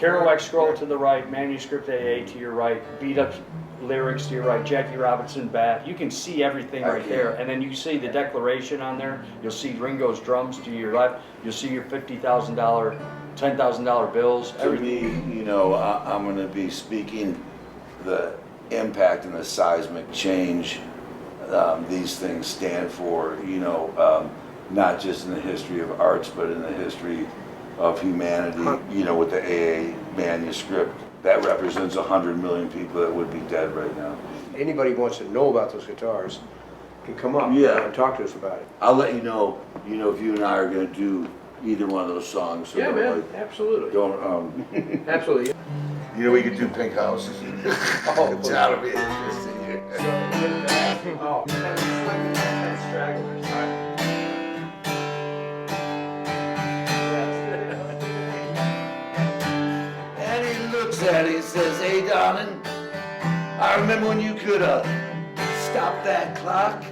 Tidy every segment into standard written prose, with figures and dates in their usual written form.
Kerouac scroll to the right, manuscript AA to your right, beat up lyrics to your right, Jackie Robinson bat. You can see everything right there. And then you see the declaration on there. You'll see Ringo's drums to your left. You'll see your $50,000, $10,000 bills. To me, you know, I'm going to be speaking the impact and the seismic change these things stand for, you know, not just in the history of arts, but in the history of humanity, you know, with the AA manuscript. That represents 100 million people that would be dead right now. Anybody who wants to know about those guitars can come up and talk to us about it. I'll let you know, if you and I are going to do either one of those songs. So yeah, man, absolutely. Don't, absolutely. You know, we could do Pink Houses. Oh, that'll be interesting here. Oh, And he looks at it and says, hey, darling, I remember when you could stop that clock.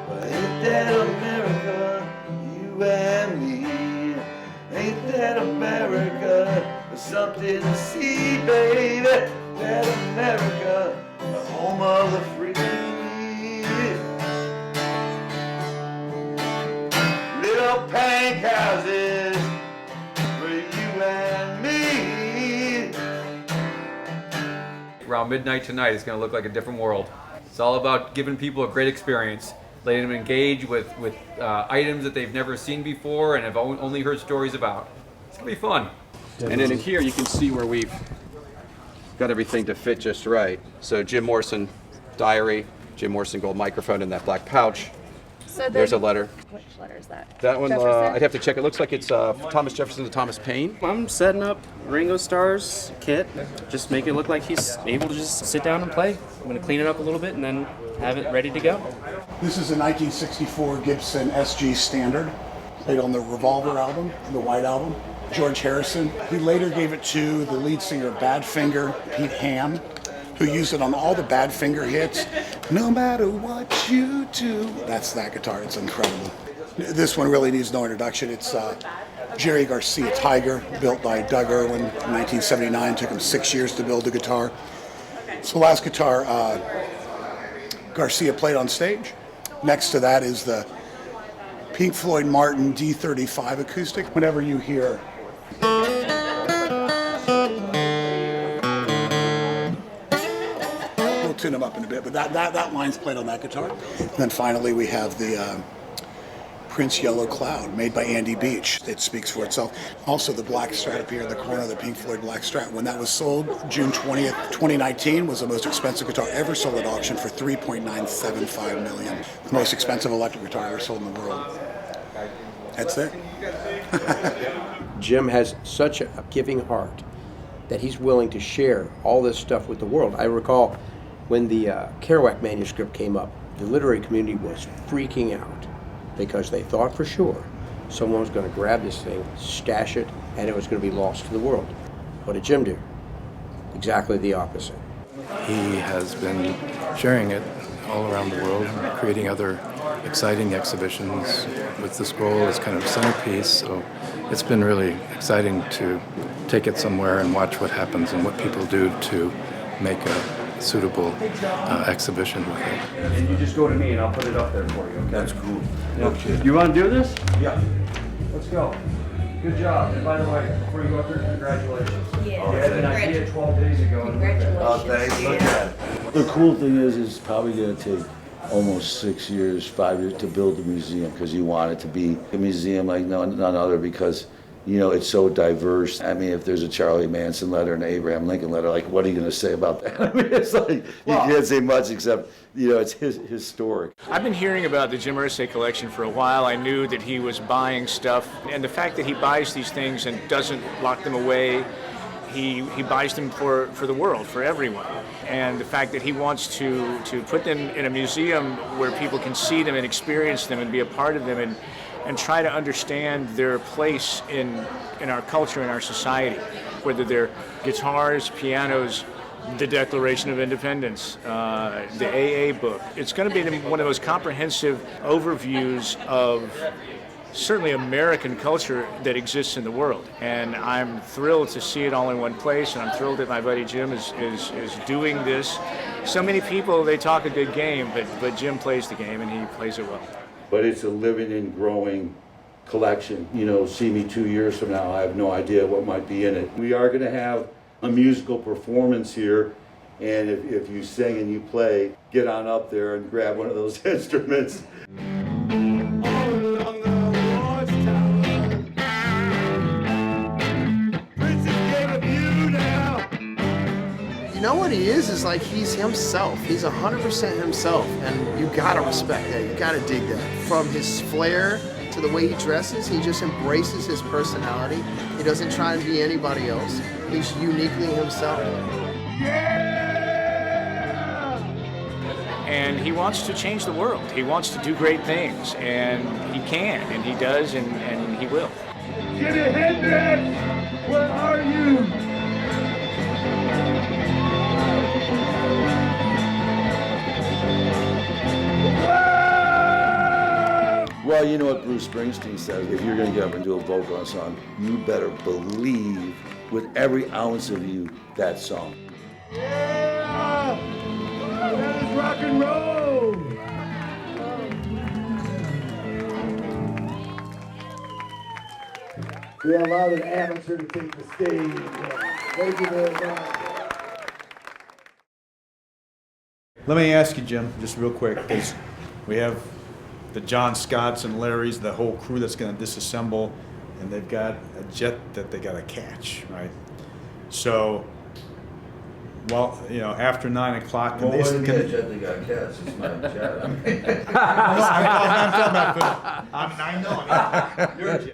Well, ain't that America, you and me? Ain't that America, something to see, baby? That America, the home of the free. Little pink houses for you and me. Around midnight tonight, it's going to look like a different world. It's all about giving people a great experience, letting them engage with items that they've never seen before and have only heard stories about. It's going to be fun. And then in here you can see where we've got everything to fit just right. So Jim Morrison diary, Jim Morrison gold microphone in that black pouch. So there's a letter. Which letter is that? That one, I'd have to check. It looks like it's Thomas Jefferson to Thomas Paine. I'm setting up Ringo Starr's kit, just make it look like he's able to just sit down and play. I'm going to clean it up a little bit and then have it ready to go. This is a 1964 Gibson SG Standard, played on the Revolver album, the White Album. George Harrison. He later gave it to the lead singer of Badfinger, Pete Ham, who used it on all the Badfinger hits. No matter what you do. That's that guitar. It's incredible. This one really needs no introduction. It's Jerry Garcia Tiger, built by Doug Irwin in 1979. Took him 6 years to build the guitar. It's the last guitar Garcia played on stage. Next to that is the Pink Floyd Martin D35 acoustic. Whenever you hear we'll tune them up in a bit, but that line's played on that guitar. And then finally we have the Prince Yellow Cloud, made by Andy Beach. It speaks for itself. Also the black Strat up here in the corner, the Pink Floyd black Strat. When that was sold, June 20th, 2019, was the most expensive guitar ever sold at auction for $3.975 million. The most expensive electric guitar ever sold in the world. That's it. Jim has such a giving heart that he's willing to share all this stuff with the world. I recall when the Kerouac manuscript came up, the literary community was freaking out because they thought for sure someone was going to grab this thing, stash it, and it was going to be lost to the world. What did Jim do? Exactly the opposite. He has been sharing it all around the world, creating other exciting exhibitions with the scroll as kind of centerpiece. So it's been really exciting to take it somewhere and watch what happens and what people do to make a suitable exhibition with it. And you just go to me and I'll put it up there for you, okay? That's cool. Yeah. Okay. You want to do this? Yeah. Let's go. Good job. And by the way, before you go up there, congratulations. Yeah. You had an idea 12 days ago. Congratulations. Oh, thanks. Look at it. The cool thing is it's probably going to take almost 6 years, 5 years to build a museum because you want it to be a museum like none other because, you know, it's so diverse. I mean, if there's a Charlie Manson letter and an Abraham Lincoln letter, like, what are you going to say about that? I mean, it's like, you can't say much except, you know, it's historic. I've been hearing about the Jim Irsay Collection for a while. I knew that he was buying stuff, and the fact that he buys these things and doesn't lock them away, he buys them for the world, for everyone. And the fact that he wants to put them in a museum where people can see them and experience them and be a part of them and try to understand their place in our culture, in our society, whether they're guitars, pianos, the Declaration of Independence, the AA book. It's going to be one of the most comprehensive overviews of certainly American culture that exists in the world. And I'm thrilled to see it all in one place, and I'm thrilled that my buddy Jim is doing this. So many people, they talk a good game, but Jim plays the game, and he plays it well. But it's a living and growing collection. You know, see me 2 years from now, I have no idea what might be in it. We are going to have a musical performance here, and if you sing and you play, get on up there and grab one of those instruments. You know what he is like he's himself. He's 100% himself, and you gotta respect that. You gotta dig that. From his flair to the way he dresses, he just embraces his personality. He doesn't try to be anybody else. He's uniquely himself. And he wants to change the world. He wants to do great things, and he can, and he does, and he will. Jimi Hendrix, where are you? Well, you know what Bruce Springsteen says, if you're going to get up and do a vocal on a song, you better believe with every ounce of you that song. Yeah! That is rock and roll! We allowed an amateur to take the stage. Thank you very much. Let me ask you, Jim, just real quick, because we have the John Scotts and Larrys, the whole crew that's going to disassemble, and they've got a jet that they got to catch, right? So, well, you know, after 9 o'clock, Well, what do you mean a jet they got to catch? It's not a jet. I'm talking about, I know, you're a jet.